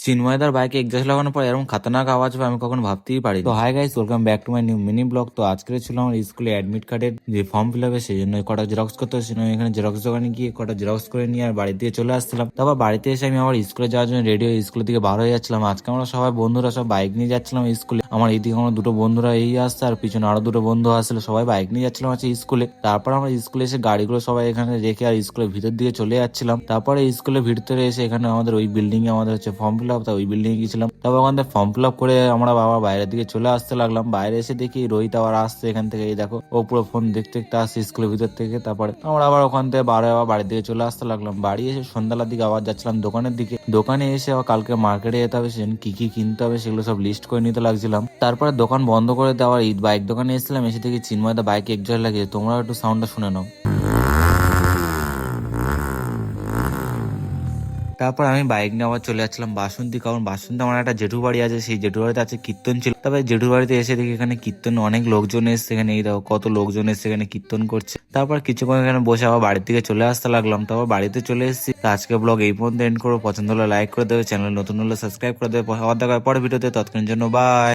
চিন্ময়দার বাইকে এক্সস্ট লাগানোর পর এরকম খাতরনাক আওয়াজ হবে আমি কখনো ভাবতেই পারি। তো hi guys, welcome back to my new mini blog. তো আজকে ছিল আমার স্কুলে অ্যাডমিট কার্ডের যে ফর্ম ফিল আপে, সেই জন্য কটা জেরক্স করতে হচ্ছিল। এখানে জেরক্স দোকানে গিয়ে কটা জেরক্স করে নিয়ে আর বাড়ি দিয়ে চলে আসছিলাম। তারপর বাড়িতে এসে আমি আমার স্কুলে যাওয়ার জন্য রেডি হয়ে স্কুলের দিকে বার হয়ে যাচ্ছিলাম। আজকে আমরা সবাই বন্ধুরা সব বাইক নিয়ে যাচ্ছিলাম স্কুলে। আমার এইদিকে আমার দুটো বন্ধুরা এই আসছে আর পিছনে আরো দুটো বন্ধু আসছিল, সবাই বাইক নিয়ে যাচ্ছিলাম আছে স্কুলে। তারপর আমরা স্কুলে এসে গাড়িগুলো সবাই এখানে রেখে আর স্কুলের ভিতর দিকে চলে যাচ্ছিলাম। তারপরে স্কুলের ভিতরে এসে এখানে আমাদের ওই বিল্ডিং এ আমাদের হচ্ছে ফর্ম ফিল আপ, ওই বিল্ডিং এ গেছিলাম। তারপর ওখান থেকে ফর্ম ফিল আপ করে আমরা বাবার বাইরের দিকে চলে আসতে লাগলাম। বাইরে এসে দেখি রোহিত আবার আসছে এখান থেকে, এই দেখো ও পুরো ফোন দেখতে দেখতে আসছে স্কুলের ভিতর থেকে। তারপরে আমরা আবার ওখান থেকে আবার বাড়ির দিকে চলে আসতে লাগলাম। বাড়ি এসে সন্ধ্যার দিকে আবার যাচ্ছিলাম দোকানের দিকে। দোকানে এসে আবার কালকে মার্কেটে যেতে হবে, সেদিন কি কি কিনতে হবে সেগুলো সব লিস্ট করে নিতে লাগছিলাম। তারপরে দোকান বন্ধ করে দেওয়ার ঈদ বাইক দোকানে এসেছিলাম। এসে দেখি চিন্ময়দা বাইকে এক্সস্ট লাগিয়ে। তোমরা একটু সাউন্ডটা শুনে নাও। তারপর আমি বাইক নিয়ে আবার চলে যাচ্ছিলাম বাসন্তী, কারণ বাসন্তী আমার একটা জেঠু বাড়ি আছে, সেই জেঠু বাড়িতে আছে কীর্তন ছিল। তবে জেঠু বাড়িতে এসে দেখি এখানে কীর্তন অনেক লোকজন এসছে, এখানে এই দেখো কত লোকজন এসছে এখানে কীর্তন করছে। তারপর কিছুক্ষণ এখানে বসে আবার বাড়ির দিকে চলে আসতে লাগলাম। তারপর বাড়িতে চলে এসেছি। তো আজকে ব্লগ এই পর্যন্ত এন্ড করবো। পছন্দ হলে লাইক করে দেবে, চ্যানেল নতুন হলে সাবস্ক্রাইব করে দেবে। আবার দেখা হয় পরের ভিডিওতে, ততক্ষণের জন্য বাই।